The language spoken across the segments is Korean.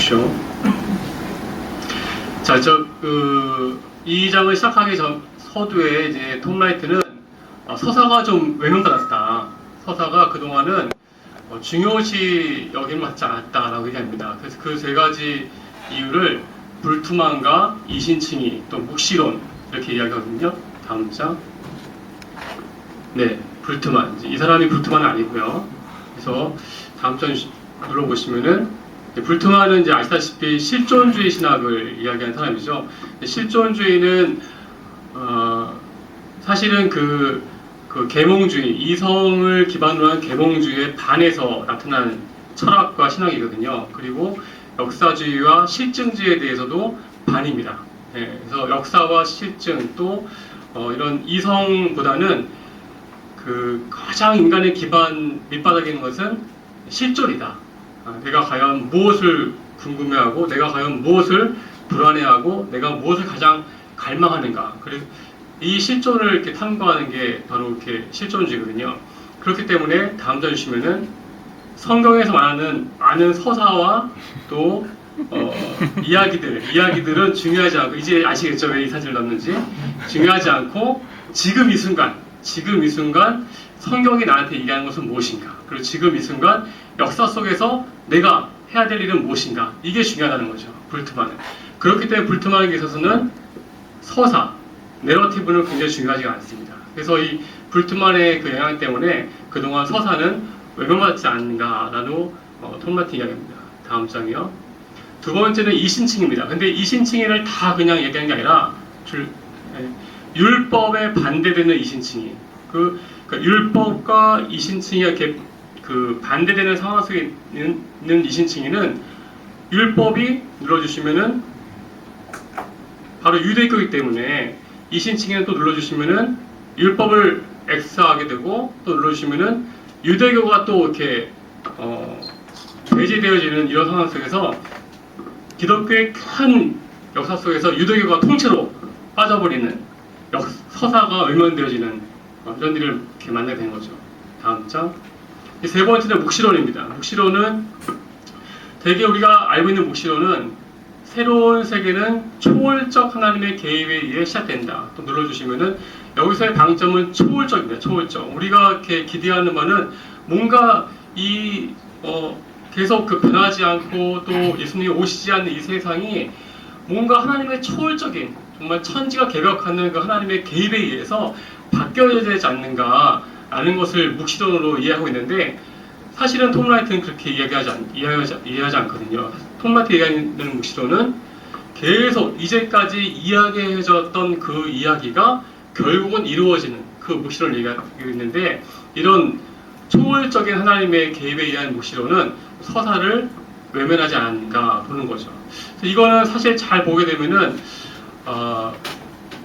주십시오. 자, 이 장을 시작하기 전 서두에 이제 톰 라이트는 서사가 좀 외면받았다. 서사가 그동안은 중요시 여김을 받지 않았다라고 얘기합니다. 그래서 그 세 가지 이유를 불투만과 이신칭의 또 묵시론 이렇게 이야기하거든요. 다음 장. 네, 불투만. 이 사람이 불투만은 아니고요. 그래서 다음 장 눌러보시면은 불투만은 이제 아시다시피 실존주의 신학을 이야기하는 사람이죠. 실존주의는 사실은 그 계몽주의, 이성을 기반으로 한 계몽주의에 반해서 나타난 철학과 신학이거든요. 그리고 역사주의와 실증주의에 대해서도 반입니다. 네, 그래서 역사와 실증 또 이런 이성보다는 그 가장 인간의 기반 밑바닥에 있는 것은 실존이다. 내가 과연 무엇을 궁금해하고 내가 과연 무엇을 불안해하고 내가 무엇을 가장 갈망하는가. 그래서 이 실존을 이렇게 탐구하는 게 바로 이렇게 실존주의거든요. 그렇기 때문에 다음 장 주시면은 성경에서 말하는 많은 서사와 또 이야기들은 중요하지 않고, 이제 아시겠죠? 왜 이 사진을 넣었는지. 중요하지 않고 지금 이 순간 성경이 나한테 얘기하는 것은 무엇인가, 그리고 지금 이 순간 역사 속에서 내가 해야 될 일은 무엇인가, 이게 중요하다는 거죠. 불트만은. 그렇기 때문에 불트만에게 있어서는 서사, 내러티브는 굉장히 중요하지 않습니다. 그래서 이 불트만의 그 영향 때문에 그동안 서사는 외면받지 않는가라는 톰 라이트 이야기입니다. 다음 장이요. 두 번째는 이신칭입니다. 근데 이신칭의를 다 그냥 얘기하는 게 아니라 율법에 반대되는 이신칭의. 그러니까 율법과 이신칭의가 이렇게 그 반대되는 상황 속에 있는 이신칭의는 율법이 눌러주시면은 바로 유대교이기 때문에 이신칭의는 또 눌러주시면은 율법을 X하게 되고, 또 눌러주시면은 유대교가 또 이렇게 배제되어지는 이런 상황 속에서 기독교의 큰 역사 속에서 유대교가 통째로 빠져버리는 서사가 외면되어지는 이런 일을 이렇게 만나게 된 거죠. 다음 장. 세 번째는 묵시론입니다. 묵시론은 대개 우리가 알고 있는 묵시론은 새로운 세계는 초월적 하나님의 개입에 의해 시작된다. 또 눌러주시면은 여기서의 방점은 초월적입니다. 초월적. 우리가 이렇게 기대하는 바는 뭔가 계속 변하지 않고 또 예수님이 오시지 않는 이 세상이 뭔가 하나님의 초월적인, 정말 천지가 개벽하는 그 하나님의 개입에 의해서 바뀌어야 되지 않는가라는 것을 묵시론으로 이해하고 있는데, 사실은 톰 라이트는 그렇게 이해하지 않거든요. 톰 라이트 얘기하는 묵시론은 계속 이제까지 이야기해졌던 그 이야기가 결국은 이루어지는 그 묵시론을 얘기하고 있는데, 이런 초월적인 하나님의 개입에 의한 묵시론은 서사를 외면하지 않는가 보는 거죠. 이거는 사실 잘 보게 되면은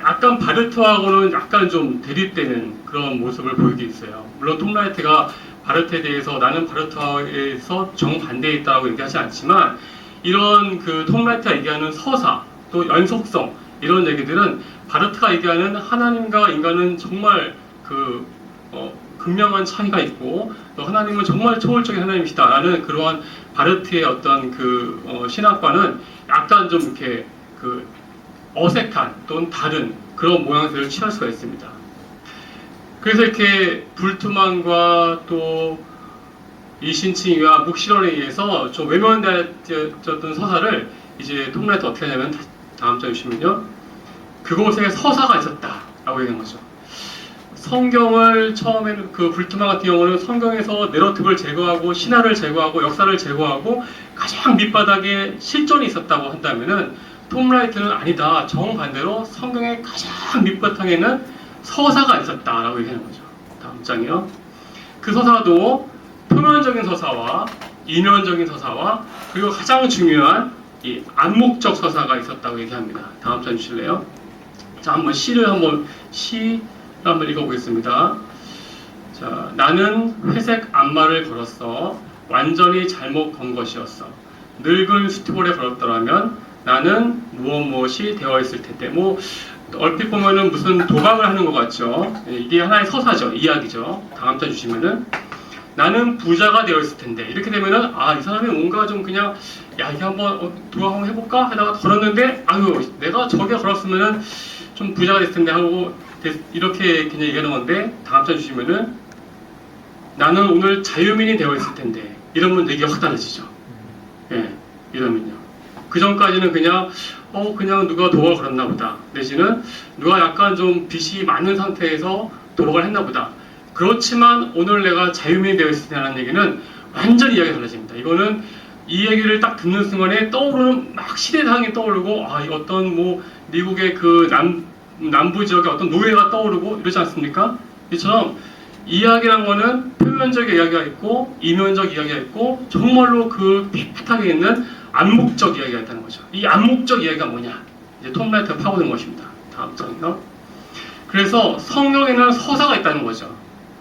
약간 바르트하고는 약간 좀 대립되는 그런 모습을 보이게 있어요. 물론 톰 라이트가 바르트에 대해서 나는 바르트에서 정반대에 있다고 얘기하지 않지만, 이런 그 톰 라이트가 얘기하는 서사 또 연속성, 이런 얘기들은 바르트가 얘기하는 하나님과 인간은 정말 극명한 차이가 있고, 또 하나님은 정말 초월적인 하나님이시다라는 그러한 바르트의 어떤 신학과는 약간 좀 이렇게 어색한 또는 다른 그런 모양새를 취할 수가 있습니다. 그래서 이렇게 불투만과 또 이신칭의와 묵시론에 의해서 좀 외면되었던 서사를 이제 톰 라이트 어떻게 하냐면, 다음 장 주시면요, 그곳에 서사가 있었다라고 얘기하는 거죠. 성경을 처음에는 불투만 같은 경우는 성경에서 내러티브를 제거하고 신화를 제거하고 역사를 제거하고 가장 밑바닥에 실존이 있었다고 한다면은, 톰 라이트는 아니다, 정반대로 성경의 가장 밑바탕에는 서사가 있었다라고 얘기하는 거죠. 다음 장이요. 그 서사도 표면적인 서사와 이면적인 서사와 그리고 가장 중요한 이 암묵적 서사가 있었다고 얘기합니다. 다음 장 주실래요? 자, 시를 한번 읽어보겠습니다. 자, 나는 회색 앞말을 걸었어. 완전히 잘못 건 것이었어. 늙은 스티볼에 걸었더라면 나는 무엇이 되어 있을 텐데. 얼핏 보면은 무슨 도박을 하는 것 같죠. 이게 하나의 서사죠. 이야기죠. 다음 장 주시면은 나는 부자가 되어 있을 텐데. 이렇게 되면은 이 사람이 뭔가 좀 그냥 야 이게 한번 도화 한번 해볼까 하다가 걸었는데 아유 내가 저게 걸었으면은 좀 부자가 됐을 텐데 하고 이렇게 그냥 얘기하는 건데 다음 장 주시면은 나는 오늘 자유민이 되어 있을 텐데 이러면 얘기가 확 달라지죠. 예, 이러면요. 그 전까지는 그냥 그냥 누가 도박을 걸었나 보다 내지는 누가 약간 좀 빚이 많은 상태에서 도박을 했나 보다. 그렇지만 오늘 내가 자유민이 되어 있을 때라는 얘기는 완전히 이야기가 달라집니다. 이거는 이 얘기를 딱 듣는 순간에 떠오르는 막 시대상이 떠오르고 이 어떤 뭐 미국의 그 남부 지역의 어떤 노예가 떠오르고 이러지 않습니까? 이처럼 이야기란 거는 표면적 이야기가 있고 이면적 이야기가 있고 정말로 그 삐끗하게 있는 암묵적 이야기가 있다는 거죠. 이 암묵적 이야기가 뭐냐? 이제 톰 라이트가 파고든 것입니다. 다음 장이요. 그래서 성경에는 서사가 있다는 거죠.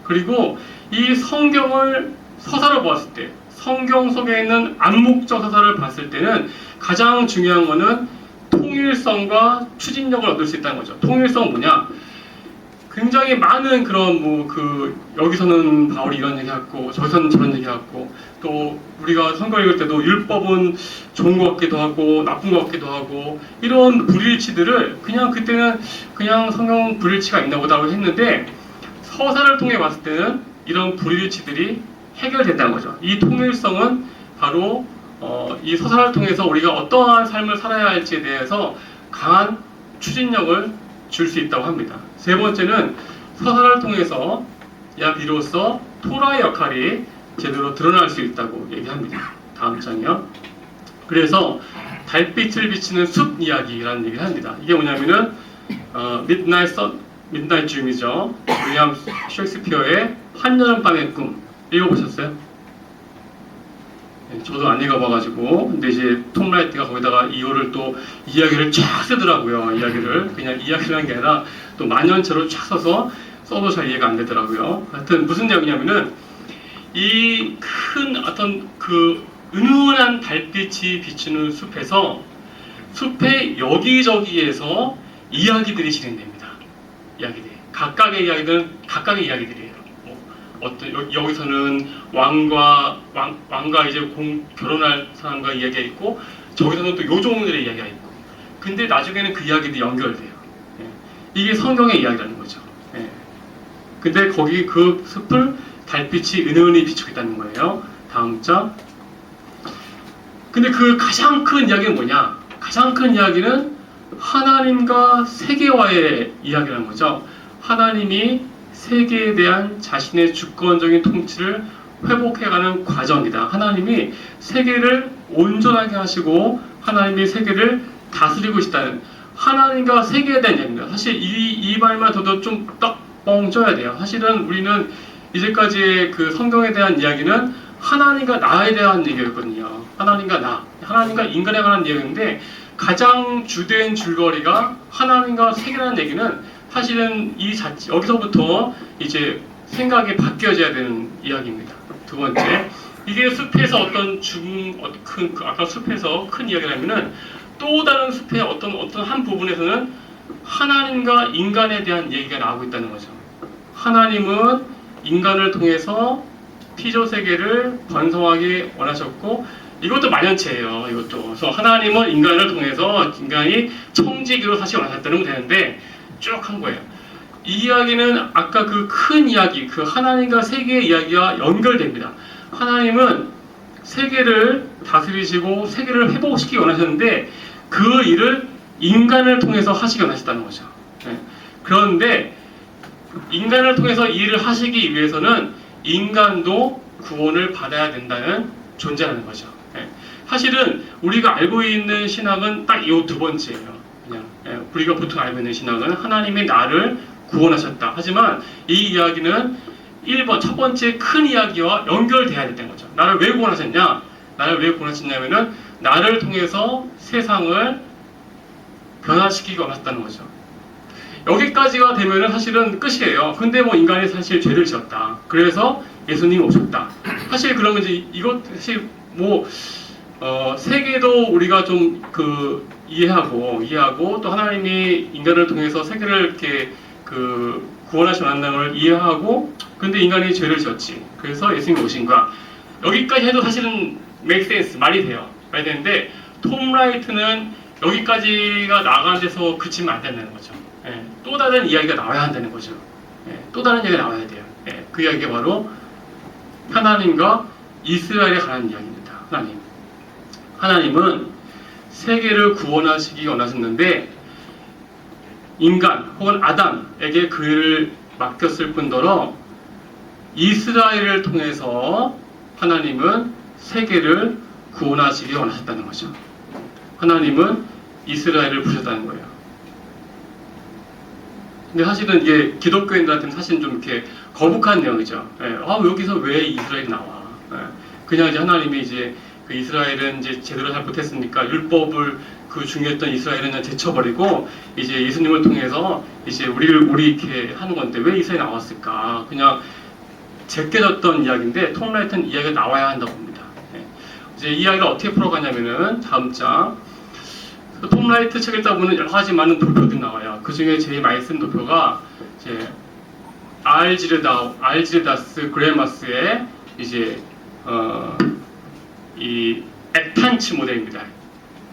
그리고 이 성경을 서사로 보았을 때 성경 속에 있는 암묵적 서사를 봤을 때는 가장 중요한 거는 통일성과 추진력을 얻을 수 있다는 거죠. 통일성은 뭐냐? 굉장히 많은 그런 여기서는 바울이 이런 얘기했고 저기서는 저런 얘기했고 또 우리가 성경 읽을 때도 율법은 좋은 것 같기도 하고 나쁜 것 같기도 하고 이런 불일치들을 그냥 그때는 그냥 성경 불일치가 있나 보다고 했는데 서사를 통해 봤을 때는 이런 불일치들이 해결된다는 거죠. 이 통일성은 바로 이 서사를 통해서 우리가 어떠한 삶을 살아야 할지에 대해서 강한 추진력을 줄 수 있다고 합니다. 세 번째는 서사를 통해서 비로소 토라의 역할이 제대로 드러날 수 있다고 얘기합니다. 다음 장이요. 그래서 달빛을 비치는 숲 이야기라는 얘기를 합니다. 이게 뭐냐면은 midnight dream이죠. 윌리엄 셰익스피어의 한여름밤의 꿈 읽어보셨어요? 저도 안 읽어봐가지고 근데 이제 톰 라이트가 거기다가 이거를 또 이야기를 쫙 쓰더라고요. 이야기를 그냥 이야기라는 게 아니라 또 만연체로 쫙 써도 잘 이해가 안 되더라고요. 하여튼 무슨 내용이냐면은 이 큰 어떤 그 은은한 달빛이 비추는 숲에서 숲의 여기저기에서 이야기들이 진행됩니다. 이야기들 각각의 이야기들은 각각의 이야기들이에요. 여기서는 왕과 이제 결혼할 사람과 이야기가 있고 저기서는 또 요종들의 이야기가 있고 근데 나중에는 그 이야기들이 연결돼요. 예. 이게 성경의 이야기라는 거죠. 예. 근데 거기 그 숲을 달빛이 은은히 비추고 있다는 거예요. 다음 장. 근데 그 가장 큰 이야기는 뭐냐? 가장 큰 이야기는 하나님과 세계와의 이야기라는 거죠. 하나님이 세계에 대한 자신의 주권적인 통치를 회복해가는 과정이다. 하나님이 세계를 온전하게 하시고 하나님이 세계를 다스리고 있다는 하나님과 세계에 대한 이야기입니다. 사실 이 말만 들어도 좀 딱 뻥 쪄야 돼요. 사실은 우리는 이제까지의 그 성경에 대한 이야기는 하나님과 나에 대한 얘기였거든요. 하나님과 인간에 관한 이야기인데 가장 주된 줄거리가 하나님과 세계라는 얘기는 사실은 여기서부터 이제 생각이 바뀌어져야 되는 이야기입니다. 두 번째, 이게 숲에서 아까 숲에서 큰 이야기라면은 또 다른 숲의 어떤 한 부분에서는 하나님과 인간에 대한 얘기가 나오고 있다는 거죠. 하나님은 인간을 통해서 피조 세계를 번성하게 원하셨고 이것도 만연체예요. 이것도. 그래서 하나님은 인간을 통해서 인간이 청지기로 사실 원하셨다는 건 되는데 쭉 한 거예요. 이 이야기는 아까 그 큰 이야기, 그 하나님과 세계의 이야기와 연결됩니다. 하나님은 세계를 다스리시고 세계를 회복시키기 원하셨는데 그 일을 인간을 통해서 하시기 원하셨다는 거죠. 네. 그런데 인간을 통해서 이 일을 하시기 위해서는 인간도 구원을 받아야 된다는 존재라는 거죠. 네. 사실은 우리가 알고 있는 신학은 딱 이 두 번째예요. 그냥 우리가 보통 알고 있는 신학은 하나님이 나를 구원하셨다. 하지만 이 이야기는 1번 첫 번째 큰 이야기와 연결돼야 된다는 거죠. 나를 왜 구원하셨냐? 나를 왜 구원하셨냐면은 나를 통해서 세상을 변화시키기 원하셨다는 거죠. 여기까지가 되면은 사실은 끝이에요. 근데 뭐 인간이 사실 죄를 지었다. 그래서 예수님이 오셨다. 사실 그러면 이제 이것 사실 뭐 세계도 우리가 좀 이해하고 또 하나님이 인간을 통해서 세계를 이렇게 구원하신 만남을 이해하고 근데 인간이 죄를 지었지. 그래서 예수님이 오신 거야. 여기까지 해도 사실은 make sense 말이 돼요. 와야 되는데 톰 라이트는 여기까지가 나가는 데서 그치면 안 된다는 거죠. 예, 또 다른 이야기가 나와야 한다는 거죠. 예, 또 다른 이야기가 나와야 돼요. 예, 그 이야기가 바로 하나님과 이스라엘에 관한 이야기입니다. 하나님은 세계를 구원하시기 원하셨는데 인간 혹은 아담에게 그 일을 맡겼을 뿐더러 이스라엘을 통해서 하나님은 세계를 구원하시기 원하셨다는 거죠. 하나님은 이스라엘을 부르셨다는 거예요. 근데 사실은 이게 기독교인들한테는 사실 좀 이렇게 거북한 내용이죠. 예, 여기서 왜 이스라엘이 나와? 예, 그냥 이제 하나님이 이제 그 이스라엘은 이제 제대로 잘 못했으니까 율법을 그 중요했던 이스라엘은 그냥 제쳐버리고 이제 예수님을 통해서 이제 우리 이렇게 하는 건데 왜 이스라엘이 나왔을까? 그냥 제껴졌던 이야기인데 톰 라이트는 이야기가 나와야 한다고 봅니다. 예, 이제 이 이야기를 어떻게 풀어가냐면은 다음 장. 톰 라이트 책 읽다 보면 여러 가지 많은 도표들이 나와요. 그 중에 제일 많이 쓴 도표가 이제 알지르다스 그레마스의 이제 이 액탄츠 모델입니다.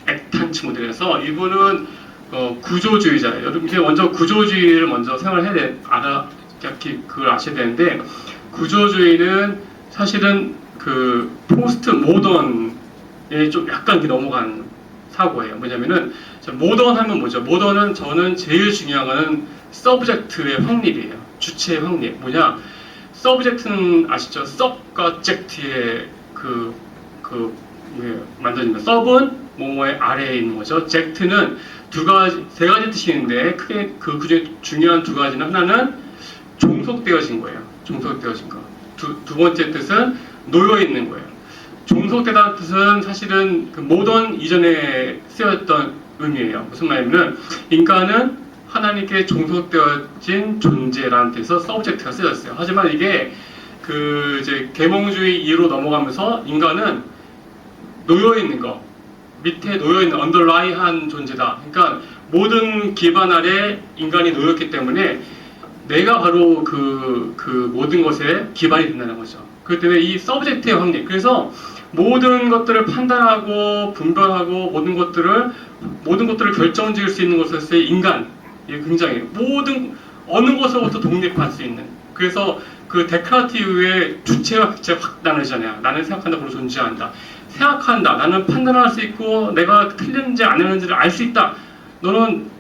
액탄츠 모델에서 이분은 구조주의자예요. 여러분 먼저 구조주의를 먼저 생각을 해야 돼. 그걸 아셔야 되는데 구조주의는 사실은 그 포스트 모던에 좀 약간 이렇게 넘어간 사고예요. 뭐냐면은 모던 하면 뭐죠? 모던은 저는 제일 중요한 거는 서브젝트의 확립이에요. 주체의 확립. 뭐냐? 서브젝트는 아시죠? 서브과 젝트의 만들어집니다. 서브는 뭐뭐의 아래에 있는 거죠. 젝트는 세 가지 뜻이 있는데 크게 그중에 중요한 두 가지는 하나는 종속되어진 거예요. 종속되어진 거. 두 번째 뜻은 놓여 있는 거예요. 종속되다는 뜻은 사실은 그 모던 이전에 쓰였던 의미예요. 무슨 말이냐면 인간은 하나님께 종속되어진 존재라는 뜻에서 서브젝트가 쓰였어요. 하지만 이게 그 이제 계몽주의 이후로 넘어가면서 인간은 놓여 있는 거, 밑에 놓여 있는 언더라이한 존재다. 그러니까 모든 기반 아래 인간이 놓여 있기 때문에 내가 바로 그 모든 것에 기반이 된다는 거죠. 그렇기 때문에 이 서브젝트의 확립. 그래서 모든 것들을 판단하고 분별하고 모든 것들을 결정지을 수 있는 것으로서의 인간, 굉장히 어느 것으로부터 독립할 수 있는. 그래서 그 데카르트 이후에 주체와 객체가 확 나누잖아요. 나는 생각한다, 그로 존재한다. 생각한다. 나는 판단할 수 있고 내가 틀렸는지 아니었는지를 알 수 있다. 너는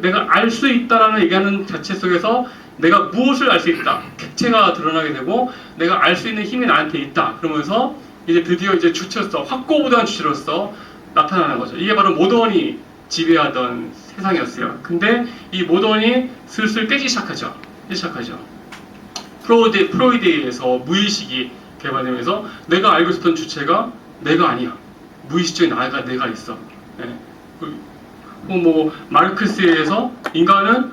내가 알 수 있다라는 얘기하는 자체 속에서 내가 무엇을 알 수 있다. 객체가 드러나게 되고 내가 알 수 있는 힘이 나한테 있다. 그러면서 이제 드디어 이제 주체로서 확고부도한 주체로서 나타나는 거죠. 이게 바로 모던이 지배하던 세상이었어요. 근데 이 모던이 슬슬 깨지기 시작하죠. 프로이드에 의해서 무의식이 개발되면서 내가 알고 있었던 주체가 내가 아니야. 무의식적인 내가 있어. 네. 마르크스에 의해서 인간은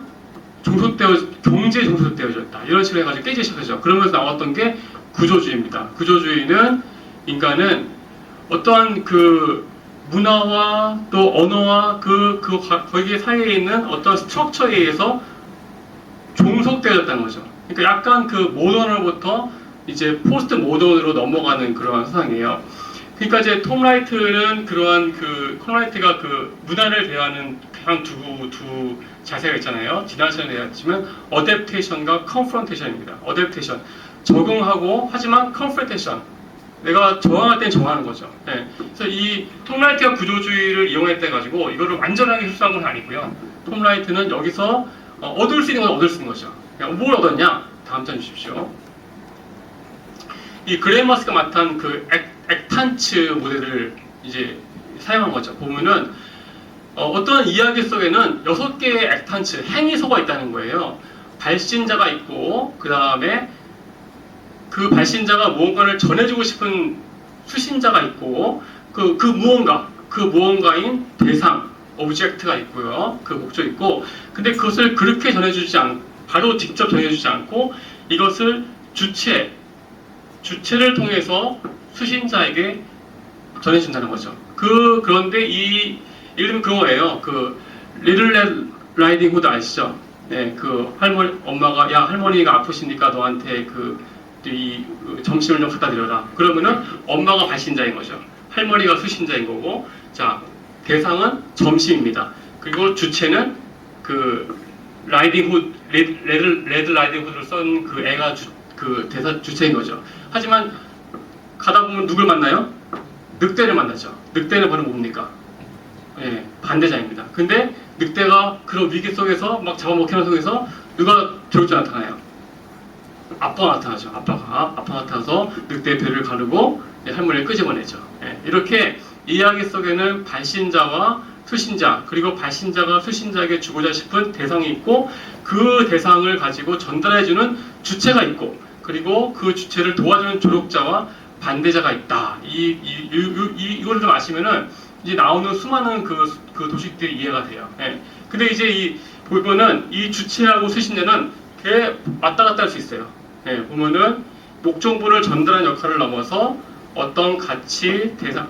경제에 종속되어졌다. 이런 식으로 해가지고 깨지기 시작하죠. 그러면서 나왔던 게 구조주의입니다. 구조주의는 인간은 어떠한 그 문화와 또 언어와 거기 사이에 있는 어떤 스트럭처에 의해서 종속되어졌다는 거죠. 그러니까 약간 그 모던으로부터 이제 포스트 모던으로 넘어가는 그러한 세상이에요. 그러니까 이제 톰 라이트는 톰 라이트가 그 문화를 대하는 가장 두 자세가 있잖아요. 지난 시간에 대했지만 어댑테이션과 컨프런테이션입니다. 어댑테이션, 적응하고 하지만 컨프런테이션, 내가 저항할 땐 저항하는 거죠. 네. 그래서 이 톰 라이트가 구조주의를 이용했다 가지고 이거를 완전하게 흡수한 건 아니고요. 톰 라이트는 여기서 얻을 수 있는 건 얻을 수 있는 거죠. 뭘 얻었냐? 다음 장 주십시오. 이 그레마스가 맡은 그 액탄츠 모델을 이제 사용한 거죠. 보면은 어떤 이야기 속에는 6개의 액탄츠, 행위소가 있다는 거예요. 발신자가 있고 그 다음에 그 발신자가 무언가를 전해주고 싶은 수신자가 있고 그 무언가인 대상, 오브젝트가 있고요. 그 목적이 있고 근데 그것을 그렇게 바로 직접 전해주지 않고 이것을 주체를 통해서 수신자에게 전해준다는 거죠. 그런데 예를 들면 그거예요. 그 리틀 라이딩 후드 아시죠? 네, 그 할머니가 아프시니까 너한테 이 점심을 좀 갖다 드려라. 그러면은 엄마가 발신자인 거죠. 할머니가 수신자인 거고, 자, 대상은 점심입니다. 그리고 주체는 그 라이딩 후 레드 라이딩 후드를 쓴 그 애가 그 대사 주체인 거죠. 하지만 가다 보면 누굴 만나요? 늑대를 만나죠. 늑대는 바로 뭡니까? 예, 반대자입니다. 근데 늑대가 그런 위기 속에서 막 잡아먹히는 속에서 누가 조력자 나타나요? 아빠가 나타나죠. 아빠 나타나서 늑대의 배를 가르고 할머니를 끄집어내죠. 예, 이렇게 이야기 속에는 발신자와 수신자, 그리고 발신자가 수신자에게 주고자 싶은 대상이 있고, 그 대상을 가지고 전달해주는 주체가 있고, 그리고 그 주체를 도와주는 조력자와 반대자가 있다. 이거를 좀 아시면은 이제 나오는 수많은 그 도식들이 이해가 돼요. 예. 근데 이제 보면은 이 주체하고 수신자는 게 왔다 갔다 할 수 있어요. 예. 보면은 목적물을 전달하는 역할을 넘어서 어떤 가치, 대상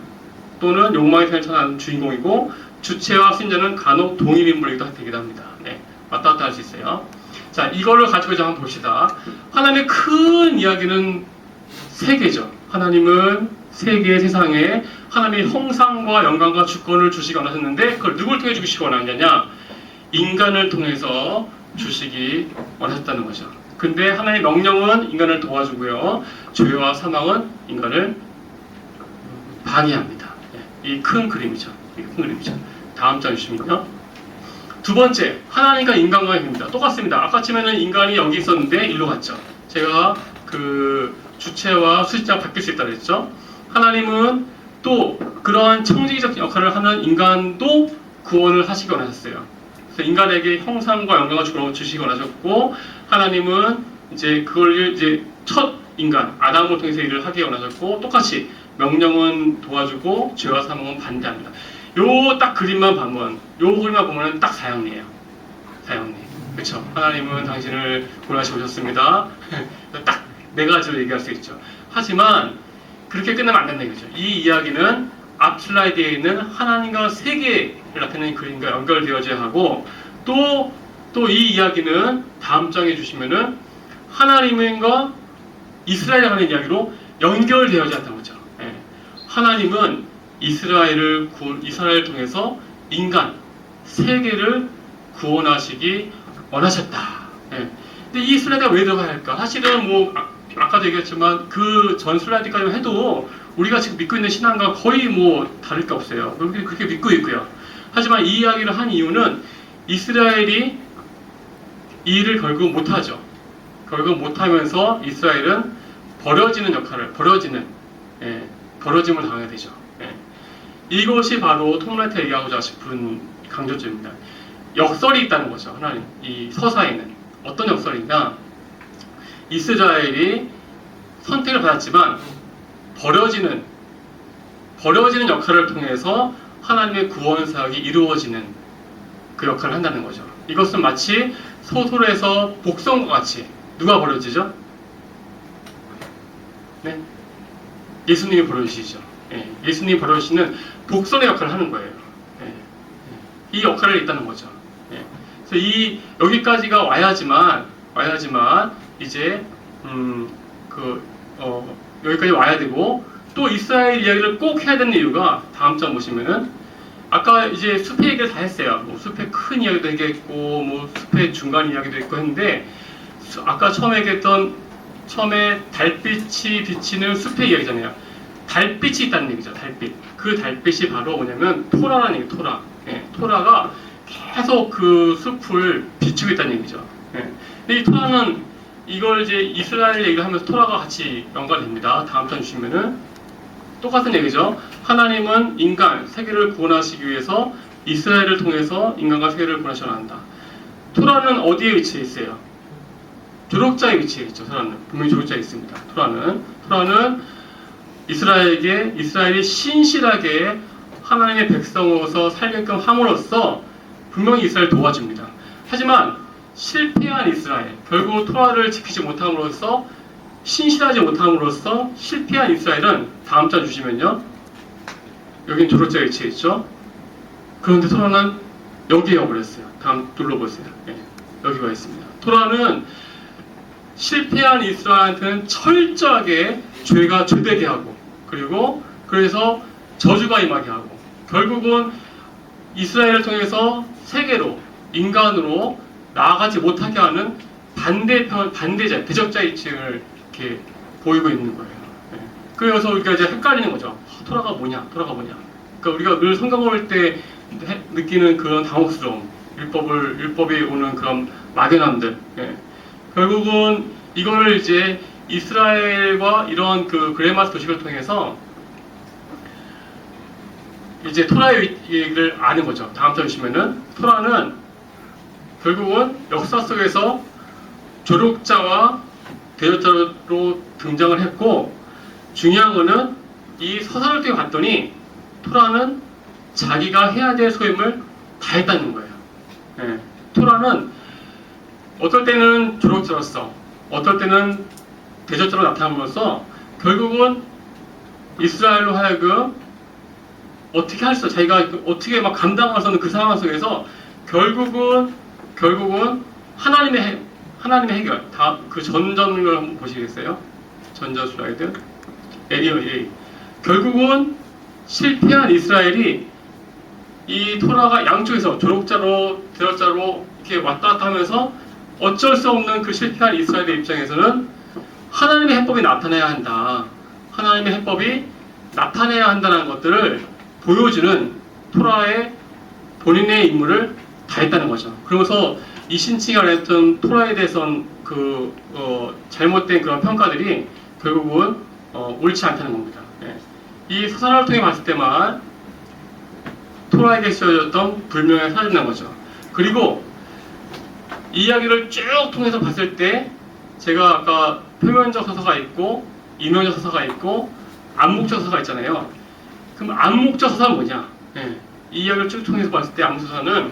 또는 욕망에 편찬하는 주인공이고, 주체와 수신자는 간혹 동일 인물이기도 되기도 합니다. 네, 왔다 갔다 할 수 있어요. 자, 이거를 가지고 이제 한번 봅시다. 하나님의 큰 이야기는 세계죠. 하나님은 세계 세상에 하나님의 형상과 영광과 주권을 주시기 원하셨는데, 그걸 누굴 통해 주시기 원하느냐? 인간을 통해서 주시기 원하셨다는 거죠. 근데 하나님의 명령은 인간을 도와주고요, 죄와 사망은 인간을 방해합니다. 이 큰 그림이죠. 큰 그림이죠. 다음 장 주시면요. 두 번째, 하나님과 인간과의 관계입니다. 똑같습니다. 아까 치면은 인간이 여기 있었는데 일로 갔죠. 제가 그 주체와 수신자가 바뀔 수 있다고 했죠. 하나님은 또 그런 청지기적 역할을 하는 인간도 구원을 하시기 원하셨어요. 그래서 인간에게 형상과 영광을 주시기 원하셨고, 하나님은 이제 그걸 이제 첫 인간 아담을 통해서 일을 하기 원하셨고, 똑같이 명령은 도와주고 죄와 사망은 반대합니다. 요 딱 그림만 보면 딱 사형리예요. 사형리. 그렇죠? 하나님은 당신을 구원하시 오셨습니다. 딱 네 가지로 얘기할 수 있죠. 하지만 그렇게 끝나면 안 된다는 거죠. 이 이야기는 앞 슬라이드에 있는 하나님과 세계를 나타내는 그림과 연결되어져야 하고, 또 이 이야기는 다음 장에 주시면은 하나님과 이스라엘에 관한 이야기로 연결되어져야 한다는 거죠. 예. 하나님은 이스라엘을 통해서 인간, 세계를 구원하시기 원하셨다. 예. 근데 이 슬라이드가 왜 들어가야 할까? 사실은 뭐 아까도 얘기했지만 그 전 슬라이드까지 해도 우리가 지금 믿고 있는 신앙과 거의 뭐 다를 게 없어요. 그렇게 믿고 있고요. 하지만 이 이야기를 한 이유는 이스라엘이 이 일을 결국 못하죠. 결국 못하면서 이스라엘은 버려짐을 당하게 되죠. 예. 이것이 바로 톰라이트가 얘기하고자 싶은 강조점입니다. 역설이 있다는 거죠. 하나님, 이 서사에는 어떤 역설이냐? 이스라엘이 선택을 받았지만 버려지는 역할을 통해서 하나님의 구원 사역이 이루어지는 그 역할을 한다는 거죠. 이것은 마치 소설에서 복선과 같이 누가 버려지죠? 네, 예수님이 버려지시죠. 예, 예수님이 버려지시는 복선의 역할을 하는 거예요. 예, 이 역할을 있다는 거죠. 예, 그래서 여기까지가 와야지만 이제 여기까지 와야 되고, 또 이스라엘 이야기를 꼭 해야 되는 이유가 다음 장 보시면은 아까 이제 숲의 얘기를 다 했어요. 뭐 숲의 큰 이야기도 얘기했고, 뭐 숲의 중간 이야기도 있고 했는데, 아까 처음에 달빛이 비치는 숲의 이야기잖아요. 달빛이 있다는 얘기죠. 달빛. 그 달빛이 바로 뭐냐면 토라라는 얘기. 토라. 예, 토라가 계속 그 숲을 비추고 있다는 얘기죠. 예. 근데 이 토라는 이걸 이제 이스라엘 얘기를 하면서 토라가 같이 연관됩니다. 다음 장 주시면은 똑같은 얘기죠. 하나님은 인간, 세계를 구원하시기 위해서 이스라엘을 통해서 인간과 세계를 구원하셔야 한다. 토라는 어디에 위치해 있어요? 조력자에 위치해 있죠. 토라는 분명히 조력자에 있습니다. 토라는 이스라엘이 신실하게 하나님의 백성으로서 살게끔 함으로써 분명히 이스라엘을 도와줍니다. 하지만 실패한 이스라엘, 결국 토라를 지키지 못함으로써, 신실하지 못함으로써 실패한 이스라엘은 다음 장 주시면요, 여긴 조력자에 위치해 있죠. 그런데 토라는 여기에 와버렸어요. 다음 눌러보세요. 네, 여기 와 있습니다. 토라는 실패한 이스라엘한테는 철저하게 죄가 죄되게 하고, 그래서 저주가 임하게 하고 결국은 이스라엘을 통해서 세계로 인간으로 나아가지 못하게 하는 반대자, 대적자 입장을 이렇게 보이고 있는 거예요. 예. 그래서 우리가 이제 헷갈리는 거죠. 토라가 뭐냐? 그러니까 우리가 늘 성경 볼 때 느끼는 그런 당혹스러움, 율법이 오는 그런 막연함들. 예. 결국은 이거를 이제 이스라엘과 이런 그 그레마스 도식을 통해서 이제 토라의 얘기를 아는 거죠. 다음 절 보시면은 토라는 결국은 역사 속에서 조력자와 대적자로 등장을 했고 중요한 거는 이 서사를 통해 봤더니 토라는 자기가 해야 될 소임을 다 했다는 거예요. 예. 토라는 어떨 때는 조력자로서 어떨 때는 대적자로 나타남으로써 결국은 이스라엘로 하여금 어떻게 할 수, 자기가 어떻게 막 감당할 수 없는 그 상황 속에서 결국은 하나님의 해결. 다 그 전전을 한번 보시겠어요? 전전 슬라이드. 결국은 실패한 이스라엘이 이 토라가 양쪽에서 조력자로 대적자로 이렇게 왔다 갔다 하면서 어쩔 수 없는 그 실패한 이스라엘의 입장에서는 하나님의 해법이 나타나야 한다. 하나님의 해법이 나타내야 한다는 것들을 보여주는 토라의 본인의 임무를 다했다는 거죠. 그러면서 이 신칭이 했던 토라에 대해서는 잘못된 그런 평가들이 결국은 옳지 않다는 겁니다. 예. 이 서사를 통해 봤을 때만 토라에게 씌워졌던 불명예 사라진다는 거죠. 그리고 이 이야기를 쭉 통해서 봤을 때 제가 아까 표면적 서사가 있고 이면적 서사가 있고 암묵적 서사가 있잖아요. 그럼 암묵적 서사는 뭐냐? 예. 이 이야기를 쭉 통해서 봤을 때 암묵적 서사는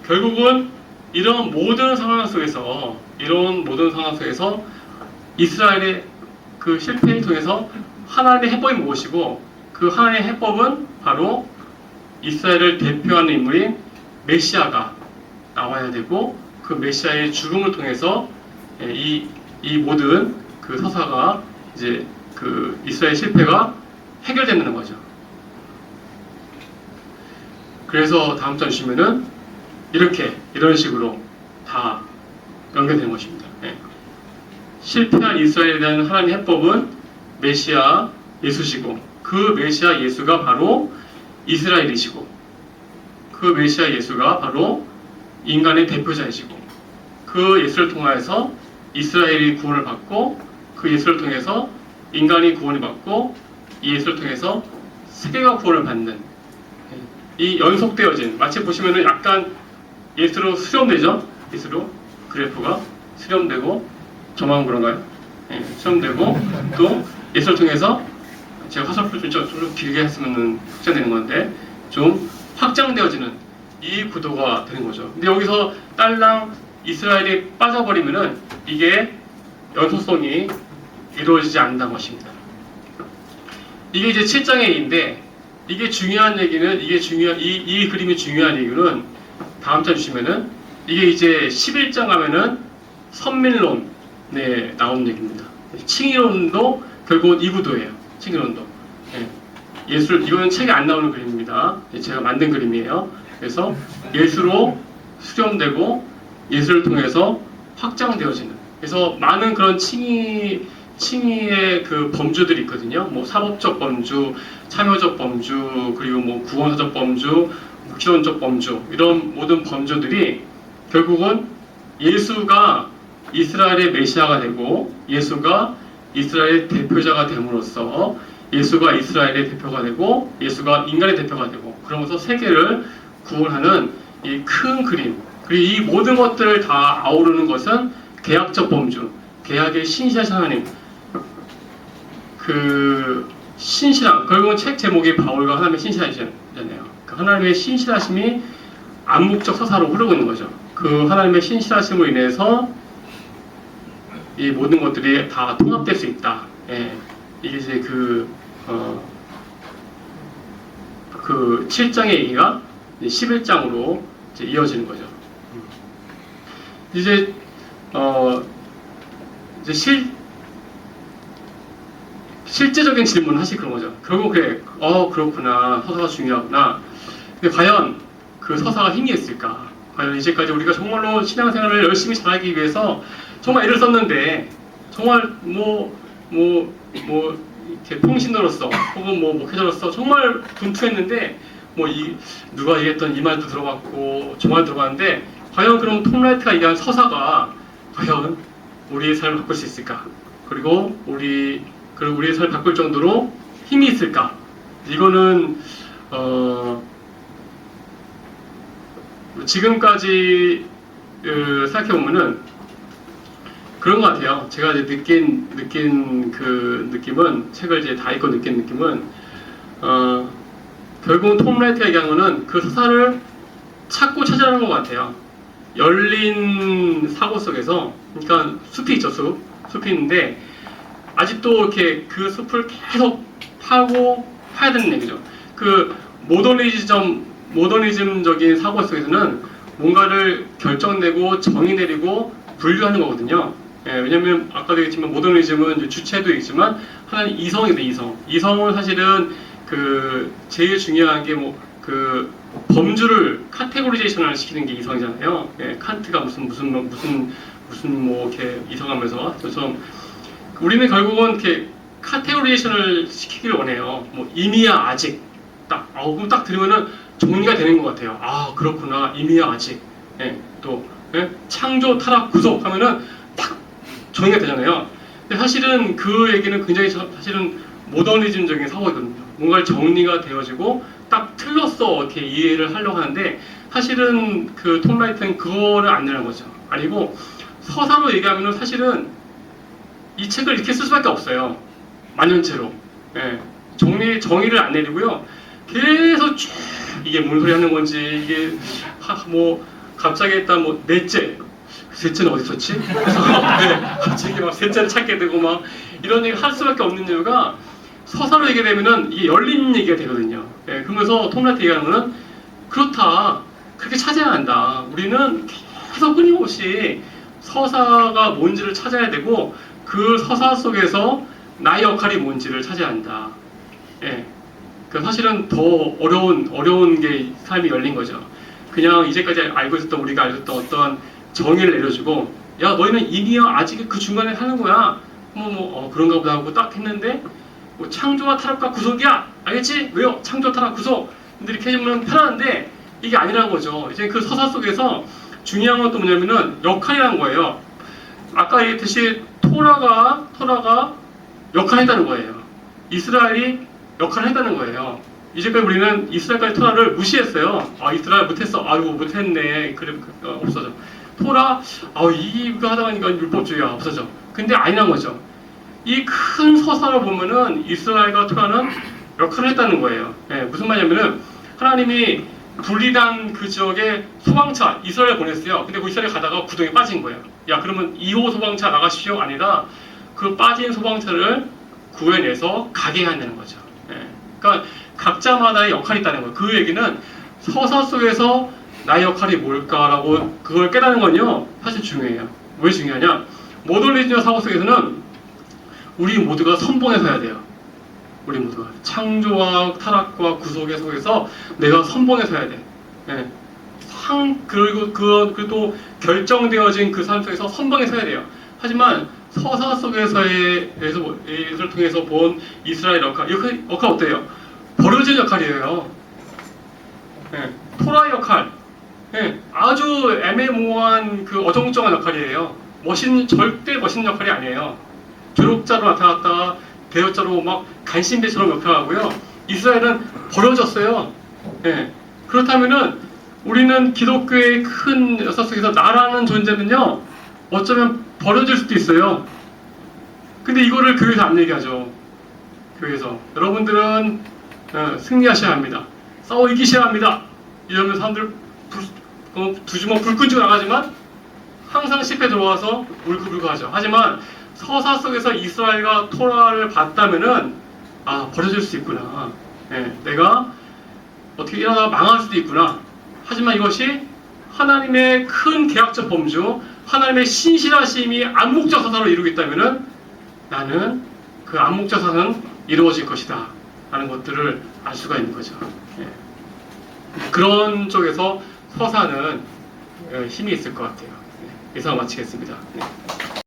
결국은 이런 모든 상황 속에서 이스라엘의 그 실패를 통해서 하나님의 해법이 무엇이고 그 하나님의 해법은 바로 이스라엘을 대표하는 인물인 메시아가 나와야 되고 그 메시아의 죽음을 통해서 이 모든 그 서사가 이제 그 이스라엘 실패가 해결되는 거죠. 그래서 다음 장 주시면은 이런 식으로 다 연결되는 것입니다. 예. 실패한 이스라엘에 대한 하나님의 해법은 메시아 예수시고 그 메시아 예수가 바로 이스라엘이시고 그 메시아 예수가 바로 인간의 대표자이시고 그 예수를 통하여서 이스라엘이 구원을 받고 그 예수를 통해서 인간이 구원을 받고 이 예수를 통해서 세계가 구원을 받는 이 연속되어진 마치 보시면은 약간 예수로 수렴되죠? 예수로 그래프가 수렴되고 저만 그런가요? 예, 수렴되고 또 예수를 통해서 제가 화살표 좀 길게 했으면 확장되는 건데 좀 확장되어지는 이 구도가 되는 거죠. 근데 여기서 딸랑 이스라엘이 빠져버리면은 이게 연속성이 이루어지지 않는다는 것입니다. 이게 이제 7장의 얘기인데 이게 중요한 얘기는 이 그림이 중요한 이유는 다음 장 주시면은 이게 이제 11장 가면은 선밀론에 나오는 얘기입니다. 칭의론도 결국은 이 구도예요. 칭의론도. 예. 이거는 책에 안 나오는 그림입니다. 제가 만든 그림이에요. 그래서 예수로 수렴되고 예수를 통해서 확장되어지는. 그래서 많은 그런 칭의의 그 범주들이 있거든요. 뭐 사법적 범주, 참여적 범주, 그리고 뭐 구원사적 범주, 묵시론적 범주 이런 모든 범주들이 결국은 예수가 이스라엘의 메시아가 되고 예수가 이스라엘의 대표자가 됨으로써 예수가 이스라엘의 대표가 되고 예수가 인간의 대표가 되고 그러면서 세계를 구원하는 이 큰 그림 그리고 이 모든 것들을 다 아우르는 것은 계약적 범주, 계약의 신실하신 하나님 그 신실함 결국은 책 제목이 바울과 하나님의 신실하심이잖아요. 그 하나님의 신실하심이 암묵적 서사로 흐르고 있는 거죠. 그 하나님의 신실하심으로 인해서 이 모든 것들이 다 통합될 수 있다. 예. 이게 이제 그 7장의 얘기가 11장으로 이제 이어지는 거죠. 이제 실제적인 질문을 하시 그런 거죠. 결국에 그렇구나, 서사가 중요하구나. 근데 과연 그 서사가 힘이 있을까? 과연 이제까지 우리가 정말로 신앙생활을 열심히 잘하기 위해서 정말 애를 썼는데 정말 이렇게 통신으로서 혹은 목회자로서 정말 분투했는데 누가 얘기했던 이 말도 들어봤고 저 말도 들어봤는데 과연 그럼 톰라이트가 얘기한 서사가 과연 우리의 삶을 바꿀 수 있을까? 그리고 우리의 삶을 바꿀 정도로 힘이 있을까? 이거는 지금까지 생각해보면은 그런 것 같아요. 제가 이제 느낀 그 느낌은, 책을 이제 다 읽고 느낀 느낌은, 결국은 톰 라이트가 얘기하는 거는 그 서사를 찾고 찾아가는 것 같아요. 열린 사고 속에서, 그러니까 숲이 있죠, 숲이 있는데, 아직도 이렇게 그 숲을 계속 파야 되는 얘기죠. 그 모더니즘적인 사고 속에서는 뭔가를 결정내고 정의 내리고 분류하는 거거든요. 왜냐면 아까도 얘기했지만 모더니즘은 주체도 있지만 하나는 이성이죠. 이성은 사실은 그 제일 중요한 게 그 범주를 카테고리제이션을 시키는 게 이성이잖아요. 칸트가 무슨 이렇게 이성하면서 그래서 우리는 결국은 이렇게 카테고리제이션을 시키기를 원해요. 이미야 아직 그럼 딱 들으면은 정리가 되는 것 같아요. 아 그렇구나, 이미야 아직. 창조, 타락, 구속 하면은 딱 정리가 되잖아요. 근데 사실은 그 얘기는 굉장히 사실은 모더니즘적인 사고거든요. 뭔가 정리가 되어지고 딱 틀로써 이렇게 이해를 하려고 하는데 사실은 그 톰 라이트는 그거를 안 내는 거죠. 아니고 서사로 얘기하면은 사실은 이 책을 이렇게 쓸 수밖에 없어요. 만년체로. 정의를 안 내리고요. 계속 쭉 이게 뭔 소리 하는 건지 이게 갑자기 일단 셋째는 어디 있었지? 그래서 갑자기 막 셋째를 찾게 되고 막 이런 얘기 할 수밖에 없는 이유가 서사로 얘기되면은 이게 열린 얘기가 되거든요. 그러면서 톰 라이트 얘기하는 거는 그렇다, 그렇게 찾아야 한다. 우리는 계속 끊임없이 서사가 뭔지를 찾아야 되고 그 서사 속에서 나의 역할이 뭔지를 찾아야 한다. 사실은 더 어려운 게 삶이 열린 거죠. 그냥 이제까지 우리가 알고 있었던 어떤 정의를 내려주고, 야 너희는 이미야 아직 그 중간에 사는 거야. 그런가 보다 하고 딱 했는데 창조와 타락과 구속이야. 알겠지? 왜요? 창조, 타락, 구속. 근데 이렇게 해주면 편한데 이게 아니라는 거죠. 이제 그 서사 속에서 중요한 것도 뭐냐면은 역할이라는 거예요. 아까 얘기했듯이 토라가 역할을 했다는 거예요. 이스라엘이 역할을 했다는 거예요. 이제까지 우리는 이스라엘까지 토라를 무시했어요. 이스라엘 못했어. 아이고 못했네. 그래 없어져. 토라 이거 하다 보니까 율법주의야 없어져. 근데 아니란 거죠. 이 큰 서사를 보면은 이스라엘과 토라는 역할을 했다는 거예요. 무슨 말이냐면은 하나님이 분리된 그 지역에 소방차 이스라엘 보냈어요. 근데 그 이스라엘 가다가 구덩이에 빠진 거예요. 야 그러면 2호 소방차 나가십시오. 아니라 그 빠진 소방차를 구해내서 가게 해야 한다는 거죠. 그러니까 각자마다의 역할이 있다는 거예요. 그 얘기는 서사 속에서 나의 역할이 뭘까라고 그걸 깨닫는 건요 사실 중요해요. 왜 중요하냐? 모더니즘 사고 속에서는 우리 모두가 선봉에 서야 돼요. 우리 모두가 창조와 타락과 구속의 속에서 내가 선봉에 서야 돼. 그리고 또 결정되어진 그 삶 속에서 선봉에 서야 돼요. 하지만 서사 속에서를 통해서 본 이스라엘 역할 어때요? 버려진 역할이에요. 토라의 역할. 아주 애매모호한 그 어정쩡한 역할이에요. 절대 멋있는 역할이 아니에요. 조력자로 나타났다가 대역자로 막 간신배처럼 역할하고요. 이스라엘은 버려졌어요. 그렇다면은 우리는 기독교의 큰 역사 속에서 나라는 존재는요 어쩌면 버려질 수도 있어요. 근데 이거를 교회에서 안 얘기하죠. 교회에서 여러분들은 승리하셔야 합니다. 싸워 이기셔야 합니다. 이러면 사람들 두 주먹 불 끈지고 나가지만 항상 실패 들어와서 울컥울컥하죠. 하지만 서사 속에서 이스라엘과 토라를 봤다면은 버려질 수 있구나. 내가 어떻게 일하다가 망할 수도 있구나. 하지만 이것이 하나님의 큰 계약적 범주, 하나님의 신실하심이 암묵적 서사로 이루고 있다면은 나는 그 암묵조사는 이루어질 것이다 라는 것들을 알 수가 있는 거죠. 예. 그런 쪽에서 서사는 힘이 있을 것 같아요. 예. 이상 마치겠습니다. 예.